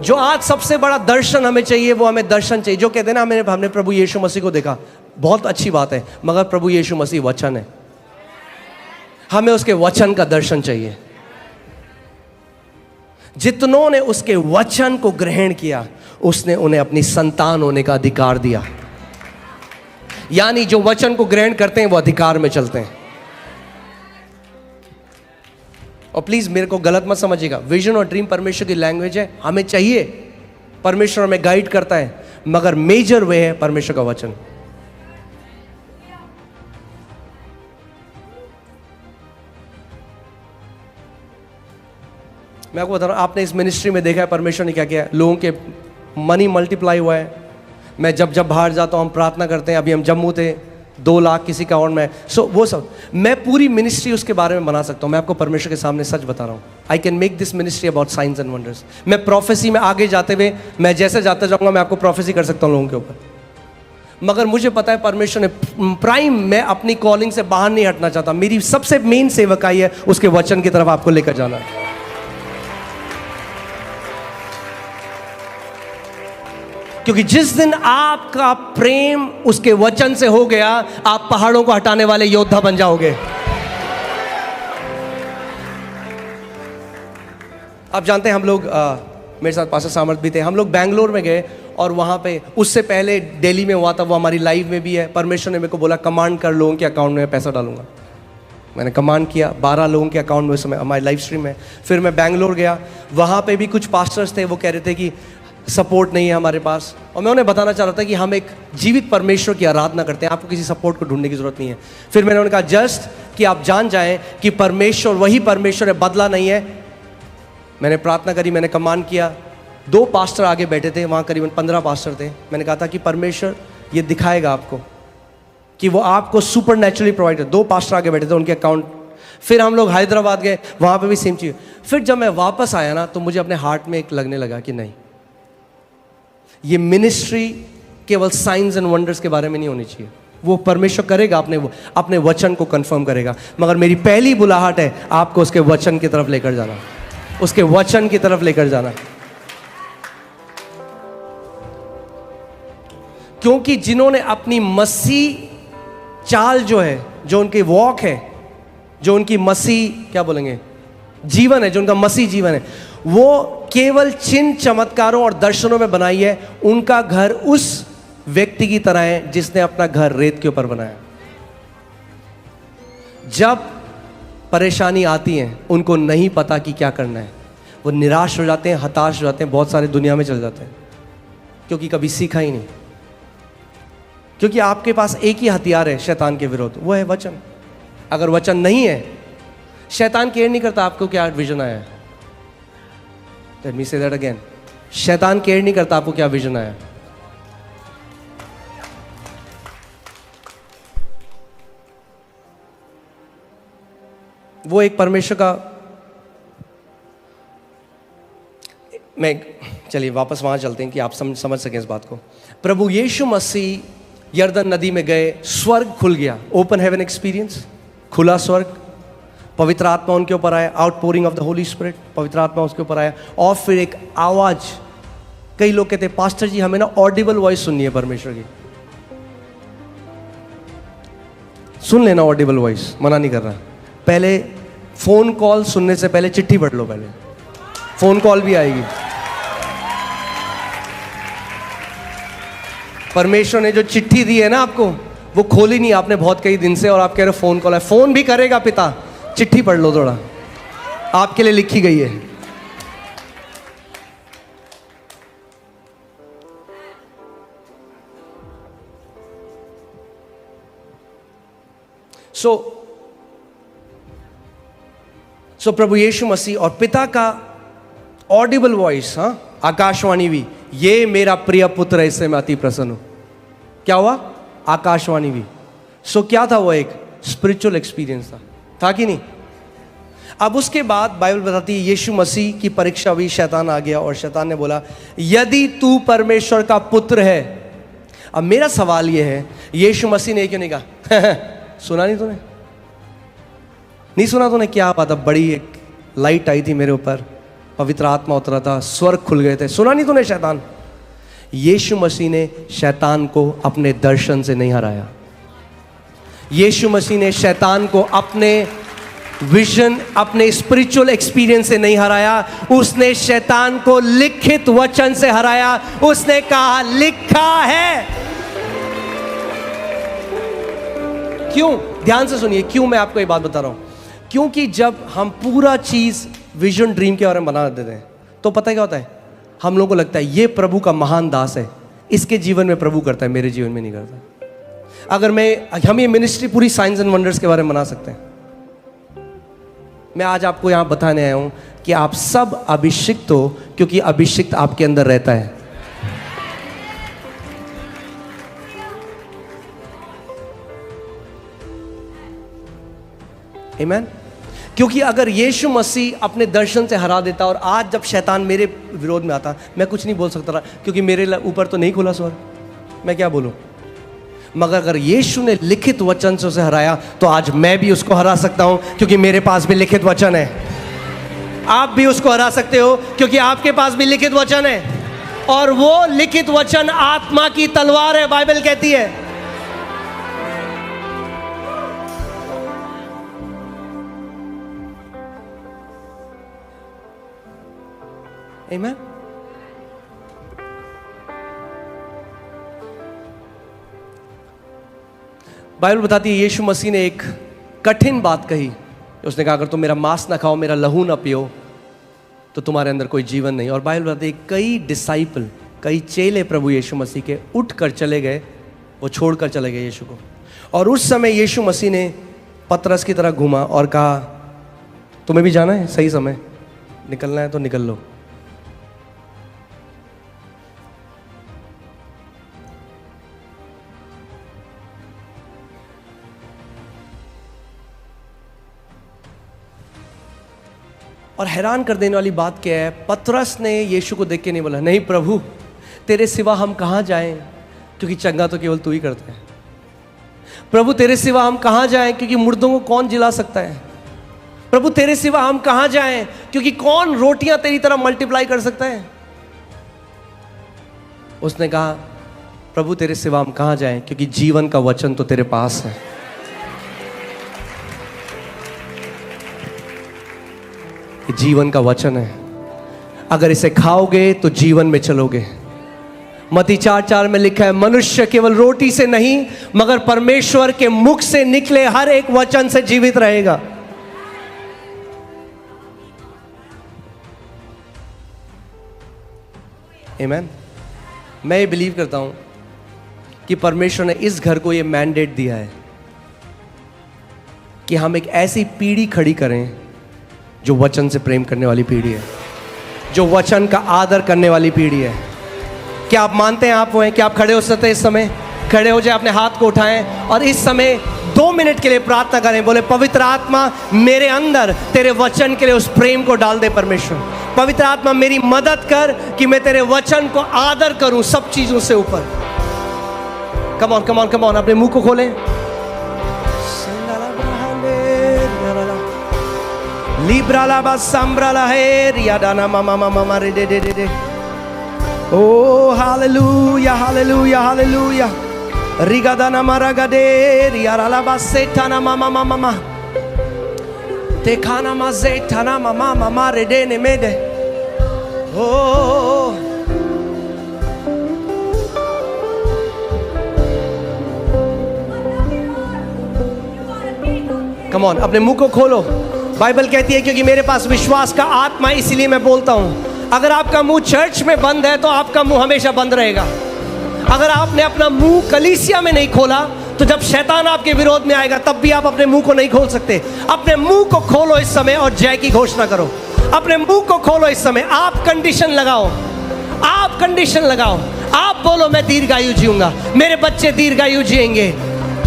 जो आज सबसे बड़ा दर्शन हमें चाहिए, वो हमें दर्शन चाहिए। जो कहते हैं ना, हमने प्रभु यीशु मसीह को देखा, बहुत अच्छी बात है, मगर प्रभु यीशु मसीह वचन है, हमें उसके वचन का दर्शन चाहिए। जितनों ने उसके वचन को ग्रहण किया, उसने उन्हें अपनी संतान होने का अधिकार दिया। यानी जो वचन को ग्रहण करते हैं वो अधिकार में चलते हैं। और प्लीज मेरे को गलत मत समझिएगा, विजन और ड्रीम परमेश्वर की लैंग्वेज है, हमें चाहिए, परमेश्वर हमें गाइड करता है, मगर मेजर वे है परमेश्वर का वचन। मैं आपको बता रहा हूं, आपने इस मिनिस्ट्री में देखा है परमेश्वर ने क्या किया है। लोगों के मनी मल्टीप्लाई हुआ है। मैं जब बाहर जाता हूं, हम प्रार्थना करते हैं। अभी हम जम्मू थे, 2 लाख किसी का अकाउंट में। सो वो सब मैं पूरी मिनिस्ट्री उसके बारे में बना सकता हूं। मैं आपको परमेश्वर के सामने सच बता रहा हूं, I can make this ministry about science and wonders. मैं प्रोफेसी में आगे जाते हुए, मैं जैसे जाता जाऊंगा, मैं आपको प्रोफेसी कर सकता हूं लोगों के ऊपर। मगर मुझे पता है परमेश्वर ने प्राइम, मैं अपनी कॉलिंग से बाहर नहीं हटना चाहता। मेरी सबसे मेन सेवकाई है उसके वचन की तरफ आपको लेकर जाना। क्योंकि जिस दिन आपका प्रेम उसके वचन से हो गया, आप पहाड़ों को हटाने वाले योद्धा बन जाओगे। आप जानते हैं, हम लोग मेरे साथ पास्टर सामर्थ भी थे, हम लोग बैंगलोर में गए और वहां पे, उससे पहले दिल्ली में हुआ था, वो हमारी लाइव में भी है। परमेश्वर ने मेरे को बोला कमांड कर, लोगों के अकाउंट में पैसा डालूंगा। मैंने कमांड किया, 12 लोगों के अकाउंट में उस समय हमारी लाइव स्ट्रीम में। फिर मैं बैंगलोर गया, वहां पे भी कुछ पास्टर्स थे, वो कह रहे थे कि सपोर्ट नहीं है हमारे पास। और मैं उन्हें बताना चाह रहा था कि हम एक जीवित परमेश्वर की आराधना करते हैं, आपको किसी सपोर्ट को ढूंढने की जरूरत नहीं है। फिर मैंने उन्हें कहा जस्ट कि आप जान जाएं कि परमेश्वर वही परमेश्वर है, बदला नहीं है। मैंने प्रार्थना करी, मैंने कमांड किया। 2 पास्टर आगे बैठे थे, वहाँ करीबन 15 पास्टर थे। मैंने कहा था कि परमेश्वर ये दिखाएगा आपको कि वो आपको सुपर नेचुरली प्रोवाइड कर। 2 पास्टर आगे बैठे थे, उनके अकाउंट। फिर हम लोग हैदराबाद गए, वहाँ पर भी सेम चीज़। फिर जब मैं वापस आया ना, तो मुझे अपने हार्ट में एक लगने लगा कि नहीं, ये मिनिस्ट्री केवल साइंस एंड वंडर्स के बारे में नहीं होनी चाहिए। वो परमेश्वर करेगा, अपने वचन को कंफर्म करेगा, मगर मेरी पहली बुलाहट है आपको उसके वचन की तरफ लेकर जाना, उसके वचन की तरफ लेकर जाना। क्योंकि जिन्होंने अपनी मसीह चाल जो है, जो उनकी वॉक है, जो उनकी मसीह क्या बोलेंगे जीवन है, जो उनका मसीह जीवन है, वो केवल चिन्ह चमत्कारों और दर्शनों में बनाई है। उनका घर उस व्यक्ति की तरह है जिसने अपना घर रेत के ऊपर बनाया। जब परेशानी आती है, उनको नहीं पता कि क्या करना है, वो निराश हो जाते हैं, हताश हो जाते हैं, बहुत सारे दुनिया में चले जाते हैं, क्योंकि कभी सीखा ही नहीं। क्योंकि आपके पास एक ही हथियार है शैतान के विरोध, वो है वचन। अगर वचन नहीं है, शैतान केयर नहीं करता आपको क्या विजन आया है। Let me say that again. शैतान केयर नहीं करता आपको क्या विजन आया। वो एक परमेश्वर का, मैं चलिए वापस वहां चलते हैं कि आप समझ सकें इस बात को। प्रभु यीशु मसीह यरदन नदी में गए, स्वर्ग खुल गया, ओपन हेवन एक्सपीरियंस, खुला स्वर्ग, पवित्र आत्मा उनके ऊपर आया, outpouring of the Holi spirit, पवित्र आत्मा उसके ऊपर आया। और फिर एक आवाज, कई लोग कहते हैं पास्टर जी हमें ना ऑडिबल वॉइस सुननी है परमेश्वर की। सुन लेना ऑडिबल वॉइस, मना नहीं कर रहा। पहले फोन कॉल सुनने से पहले चिट्ठी पढ़ लो, पहले फोन कॉल भी आएगी। परमेश्वर ने जो चिट्ठी दी है ना आपको, वो खोली नहीं आपने बहुत कई दिन से, और आप कह रहे हो फोन कॉल है। फोन भी करेगा पिता, चिट्ठी पढ़ लो थोड़ा, आपके लिए लिखी गई है। सो प्रभु यीशु मसीह और पिता का ऑडिबल वॉइस, हाँ, आकाशवाणी भी, ये मेरा प्रिय पुत्र है, इससे मैं अति प्रसन्न हूं। क्या हुआ? आकाशवाणी भी। सो क्या था वो? एक स्पिरिचुअल एक्सपीरियंस था कि नहीं? अब उसके बाद बाइबल बताती है यीशु मसीह की परीक्षा हुई, शैतान आ गया और शैतान ने बोला यदि तू परमेश्वर का पुत्र है। अब मेरा सवाल यह है, यीशु मसीह ने क्यों नहीं कहा सुना नहीं तूने? नहीं सुना तूने? क्या बात? अब बड़ी एक लाइट आई थी मेरे ऊपर, पवित्र आत्मा उतरा था, स्वर्ग खुल गए थे। सुना नहीं तूने शैतान? यीशु मसीह ने शैतान को अपने दर्शन से नहीं हराया। यीशु मसीह ने शैतान को अपने विजन, अपने स्पिरिचुअल एक्सपीरियंस से नहीं हराया। उसने शैतान को लिखित वचन से हराया। उसने कहा लिखा है। क्यों? ध्यान से सुनिए क्यों मैं आपको ये बात बता रहा हूं। क्योंकि जब हम पूरा चीज विजन ड्रीम के बारे में बना देते हैं तो पता है क्या होता है, हम लोगों को लगता है ये प्रभु का महान दास है, इसके जीवन में प्रभु करता है, मेरे जीवन में नहीं करता। अगर हम ये मिनिस्ट्री पूरी साइंस एंड वंडर्स के बारे में बना सकते हैं। मैं आज आपको यहां बताने आया हूं कि आप सब अभिषिक्त हो, क्योंकि अभिषिक्त आपके अंदर रहता है। आमीन। क्योंकि अगर यीशु मसीह अपने दर्शन से हरा देता और आज जब शैतान मेरे विरोध में आता, मैं कुछ नहीं बोल सकता था क्योंकि मेरे ऊपर तो नहीं खुला स्वर्ग, मैं क्या बोलूं। मगर अगर यीशु ने लिखित वचन से उसे हराया तो आज मैं भी उसको हरा सकता हूं, क्योंकि मेरे पास भी लिखित वचन है। आप भी उसको हरा सकते हो क्योंकि आपके पास भी लिखित वचन है, और वो लिखित वचन आत्मा की तलवार है, बाइबल कहती है। आमीन। बाइबल बताती है यीशु मसीह ने एक कठिन बात कही। उसने कहा अगर तुम मेरा मांस ना खाओ, मेरा लहू ना पियो, तो तुम्हारे अंदर कोई जीवन नहीं। और बाइबल बताती है कई डिसाइपल, कई चेले प्रभु यीशु मसीह के उठ कर चले गए, वो छोड़कर चले गए यीशु को। और उस समय यीशु मसीह ने पतरस की तरह घूमा और कहा तुम्हें भी जाना है, सही समय निकलना है तो निकल लो। और हैरान कर देने वाली बात क्या है, पतरस ने यीशु को देख के नहीं बोला नहीं प्रभु तेरे सिवा हम कहाँ जाएं, क्योंकि चंगा तो केवल तू ही करता है। प्रभु तेरे सिवा हम कहाँ जाएं, क्योंकि मुर्दों को कौन जिला सकता है। प्रभु तेरे सिवा हम कहाँ जाएं, क्योंकि कौन रोटियां तेरी तरह मल्टीप्लाई कर सकता है। उसने कहा प्रभु तेरे सिवा हम कहाँ जाएं, क्योंकि जीवन का वचन तो तेरे पास है। जीवन का वचन है, अगर इसे खाओगे तो जीवन में चलोगे। मत्ती 4:4 में लिखा है मनुष्य केवल रोटी से नहीं मगर परमेश्वर के मुख से निकले हर एक वचन से जीवित रहेगा। आमीन। मैं ये बिलीव करता हूं कि परमेश्वर ने इस घर को ये मैंडेट दिया है कि हम एक ऐसी पीढ़ी खड़ी करें जो वचन से प्रेम करने वाली पीढ़ी है, जो वचन का आदर करने वाली पीढ़ी है। क्या आप मानते हैं आप वो हैं? क्या आप खड़े हो सकते हैं? इस समय खड़े हो जाए, अपने हाथ को उठाएं और इस समय 2 मिनट के लिए प्रार्थना करें। बोले पवित्र आत्मा मेरे अंदर तेरे वचन के लिए उस प्रेम को डाल दे। परमेश्वर पवित्र आत्मा मेरी मदद कर कि मैं तेरे वचन को आदर करूं सब चीजों से ऊपर। Come on come on come on, अपने मुंह को खोलें। लिब्राला बसम्ब्राला है रियादाना मामा मामा रे दे दे दे। ओ हालेलुया हालेलुया हालेलुया। रिगादाना मारागदे रियाराला बसेटाना मामा मामा मामा। तेखाना माजेटाना मामा मामा रे दे ने मेदे। ओ कम ऑन, अपने मुंह को खोलो। बाइबल कहती है क्योंकि मेरे पास विश्वास का आत्मा, इसीलिए मैं बोलता हूं। अगर आपका मुंह चर्च में बंद है तो आपका मुंह हमेशा बंद रहेगा। अगर आपने अपना मुंह कलीसिया में नहीं खोला तो जब शैतान आपके विरोध में आएगा तब भी आप अपने मुंह को नहीं खोल सकते। अपने मुंह को खोलो इस समय और जय की घोषणा करो। अपने मुंह को खोलो इस समय। आप कंडीशन लगाओ, आप कंडीशन लगाओ। आप बोलो मैं दीर्घायु जीऊंगा, मेरे बच्चे दीर्घायु जिएंगे,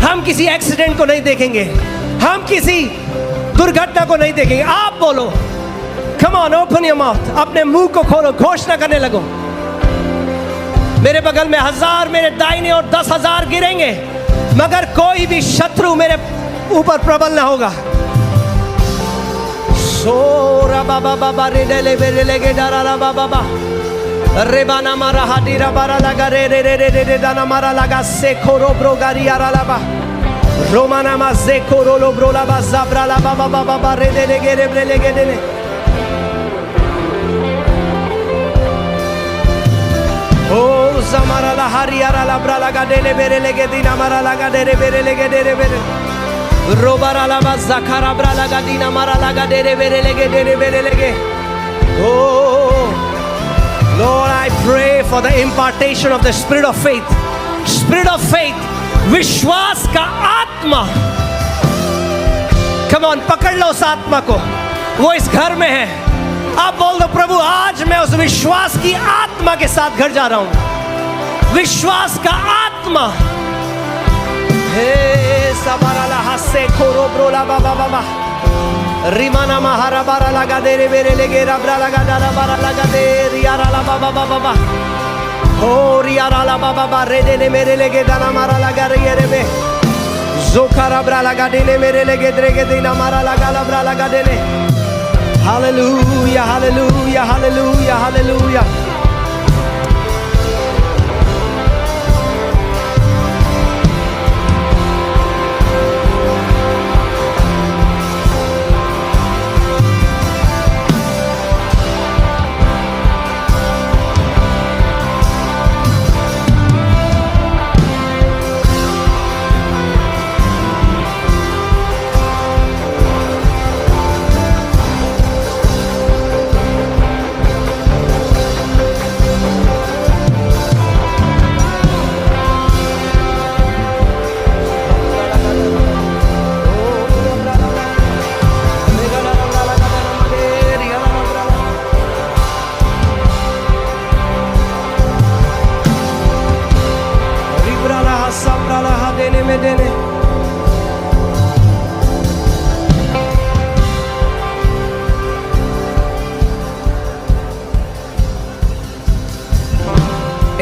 हम किसी एक्सीडेंट को नहीं देखेंगे, हम किसी दुर्घटना को नहीं देखेंगे। आप बोलो, come on, open your mouth, अपने मुंह को खोलो, घोषणा करने लगो। मेरे बगल में 1000, मेरे दाहिने और 10,000 गिरेंगे मगर कोई भी शत्रु मेरे ऊपर प्रबल ना होगा। सोरा बाबा बाबा रे ले बेरे लेगे डारा ला बाबा बा रे बाना मारा हाडीरा बारा लगा रे रे रे रे रे दाना मारा लगा से खोरो ब्रो गारी आरा ला बा रोमाना मा से खोरो लो ब्रो ला बा जाब्रा ला बाबा बाबा बा रे दे लेगे रे लेगे दे ले ओ जमारा ला हरियारा ला ब्रा लगा दे ले बेरे लेगे दीना मारा लगा दे रे बेरे लेगे दे रे बेरे रोबारा ला बा जखारा ब्रा लगा दीना मारा लगा दे रे बेरे लेगे oh Lord, I pray for the impartation of the spirit of faith. Spirit of faith, विश्वास का आत्मा. Come on, पकड़ लो उस आत्मा को. वो इस घर में है. आप बोल दो प्रभु आज मैं उस विश्वास की आत्मा के साथ घर जा रहा हूं. विश्वास का आत्मा. हे सबारा ला हसे खोरो ब्रोला बाबा बाबा. रिमाना महारा बारा लगा दे रे बेरे लेगे रबरा लगा डारा बारा लगा दे रियारा ला बाबा बाबा बा हो रियारा ला बाबा बा रे दे ने मेरे लेगे दाना मारा लगा रे रे बे जोखा रबरा लगा दे ने मेरे लेगे द्रेगे देना मारा लगा लबरा लगा दे ने hallelujah hallelujah hallelujah hallelujah.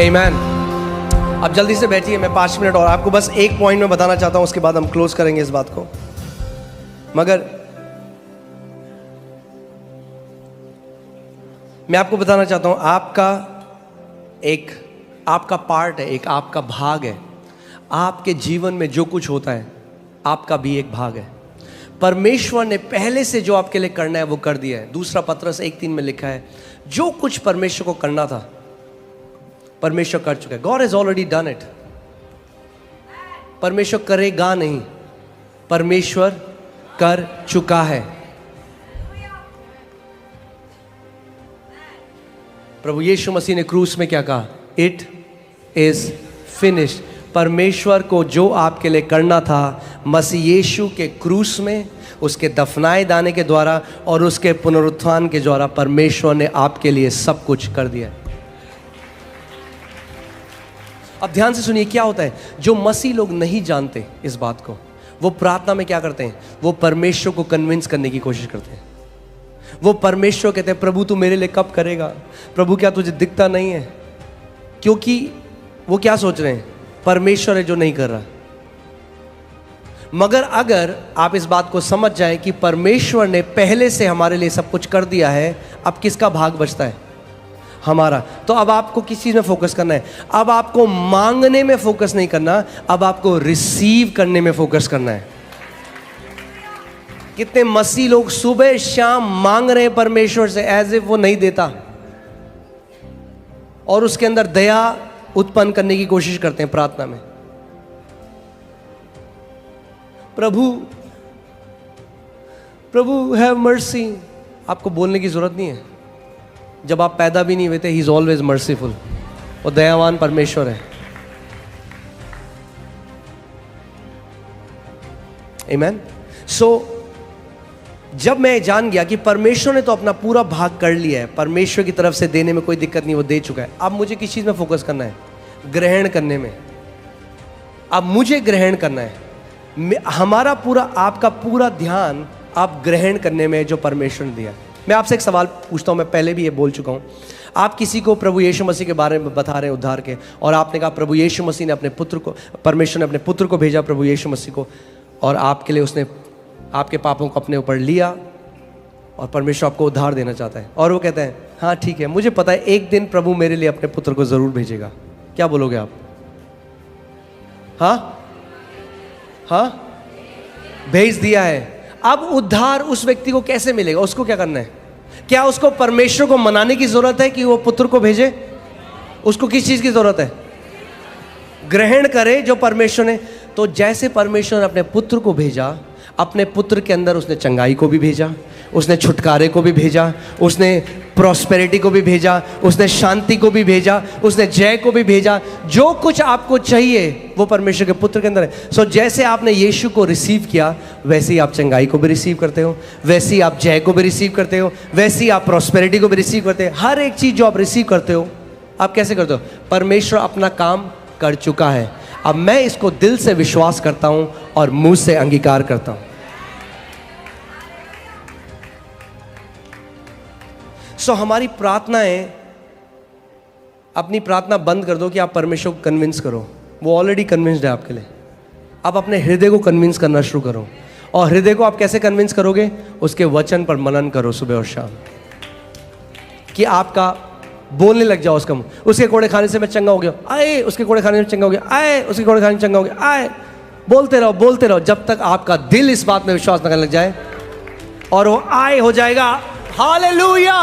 Amen. अब जल्दी से बैठिए. मैं 5 मिनट और आपको बस एक पॉइंट में बताना चाहता हूं, उसके बाद हम क्लोज करेंगे इस बात को. मगर मैं आपको बताना चाहता हूं आपका पार्ट है, एक आपका भाग है. आपके जीवन में जो कुछ होता है आपका भी एक भाग है. परमेश्वर ने पहले से जो आपके लिए करना है वो कर दिया है. दूसरा पत्रस 1:3 में लिखा है जो कुछ परमेश्वर को करना था परमेश्वर कर चुका है. God has already done it. परमेश्वर करेगा नहीं, परमेश्वर कर चुका है. प्रभु यीशु मसीह ने क्रूस में क्या कहा? It is finished. परमेश्वर को जो आपके लिए करना था मसीह यीशु के क्रूस में, उसके दफनाए जाने के द्वारा और उसके पुनरुत्थान के द्वारा परमेश्वर ने आपके लिए सब कुछ कर दिया. अब ध्यान से सुनिए क्या होता है. जो मसीह लोग नहीं जानते इस बात को, वो प्रार्थना में क्या करते हैं? वो परमेश्वर को कन्विंस करने की कोशिश करते हैं. वो परमेश्वर कहते हैं प्रभु तू मेरे लिए कब करेगा? प्रभु क्या तुझे दिखता नहीं है? क्योंकि वो क्या सोच रहे हैं? परमेश्वर है जो नहीं कर रहा. मगर अगर आप इस बात को समझ जाए कि परमेश्वर ने पहले से हमारे लिए सब कुछ कर दिया है, अब किसका भाग बचता है? हमारा. तो अब आपको किस चीज में फोकस करना है? अब आपको मांगने में फोकस नहीं करना, अब आपको रिसीव करने में फोकस करना है. कितने मसीह लोग सुबह शाम मांग रहे हैं परमेश्वर से एज इफ वो नहीं देता, और उसके अंदर दया उत्पन्न करने की कोशिश करते हैं प्रार्थना में. प्रभु हैव मर्सी. आपको बोलने की जरूरत नहीं है. जब आप पैदा भी नहीं हुए थे, ही इज ऑलवेज मर्सीफुल. वो दयावान परमेश्वर है. आमीन. सो जब मैं जान गया कि परमेश्वर ने तो अपना पूरा भाग कर लिया है, परमेश्वर की तरफ से देने में कोई दिक्कत नहीं, वो दे चुका है. अब मुझे किस चीज में फोकस करना है? ग्रहण करने में. अब मुझे ग्रहण करना है. हमारा पूरा, आपका पूरा ध्यान आप ग्रहण करने में जो परमेश्वर ने दिया. मैं आपसे एक सवाल पूछता हूं, मैं पहले भी ये बोल चुका हूं. आप किसी को प्रभु यीशु मसीह के बारे में बता रहे हैं उद्धार के, और आपने कहा प्रभु यीशु मसीह ने अपने पुत्र को, परमेश्वर ने अपने पुत्र को भेजा प्रभु यीशु मसीह को, और आपके लिए उसने आपके पापों को अपने ऊपर लिया और परमेश्वर आपको उद्धार देना चाहता है। और वो कहते हैं हाँ ठीक है, मुझे पता है एक दिन प्रभु मेरे लिए अपने पुत्र को जरूर भेजेगा। क्या बोलोगे आप? हाँ हाँ, भेज दिया है। अब उद्धार उस व्यक्ति को कैसे मिलेगा? उसको क्या करना है? क्या उसको परमेश्वर को मनाने की जरूरत है कि वो पुत्र को भेजे? उसको किस चीज की जरूरत है? ग्रहण करे जो परमेश्वर ने। तो जैसे परमेश्वर ने अपने पुत्र को भेजा, अपने पुत्र के अंदर उसने चंगाई को भी भेजा, उसने छुटकारे को भी भेजा, उसने प्रॉस्पेरिटी को भी भेजा, उसने शांति को भी भेजा, उसने जय को भी भेजा। जो कुछ आपको चाहिए वो परमेश्वर के पुत्र के अंदर है। सो जैसे आपने यीशु को रिसीव किया, वैसे ही आप चंगाई को भी रिसीव करते हो, वैसे ही आप जय को भी रिसीव करते हो, वैसे ही आप प्रॉस्पेरिटी को भी रिसीव करते हो। हर एक चीज़ जो आप रिसीव करते हो, आप कैसे करते हो? परमेश्वर अपना काम कर चुका है, अब मैं इसको दिल से विश्वास करता हूं और मुंह से अंगीकार करता हूं। सो हमारी प्रार्थनाएं, अपनी प्रार्थना बंद कर दो कि आप परमेश्वर को कन्विंस करो। वो ऑलरेडी कन्विंस्ड है आपके लिए। आप अपने हृदय को कन्विंस करना शुरू करो। और हृदय को आप कैसे कन्विंस करोगे? उसके वचन पर मनन करो सुबह और शाम, कि आपका बोलने लग जाओ उसका मुंह। उसके कोड़े खाने से मैं चंगा हो गया, आए। उसके कोड़े खाने में चंगा हो गया, आए। उसके कोड़े खाने में चंगा हो गया, आए। बोलते रहो जब तक आपका दिल इस बात में विश्वास न करने लग जाए, और वो आए हो जाएगा। हालेलुया।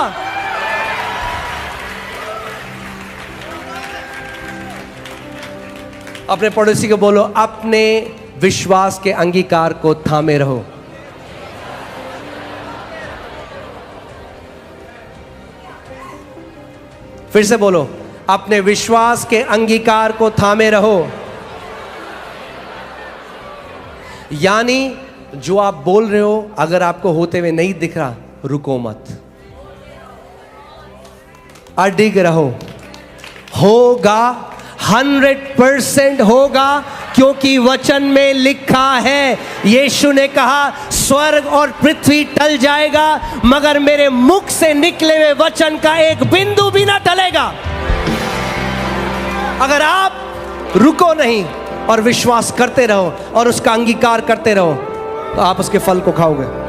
अपने पड़ोसी को बोलो, अपने विश्वास के अंगीकार को थामे रहो। फिर से बोलो, अपने विश्वास के अंगीकार को थामे रहो। यानी जो आप बोल रहे हो, अगर आपको होते हुए नहीं दिख रहा, रुको मत, अडिग रहो। होगा, 100% होगा, क्योंकि वचन में लिखा है। यीशु ने कहा, स्वर्ग और पृथ्वी टल जाएगा, मगर मेरे मुख से निकले हुए वचन का एक बिंदु भी ना टलेगा। अगर आप रुको नहीं और विश्वास करते रहो और उसका अंगीकार करते रहो, तो आप उसके फल को खाओगे।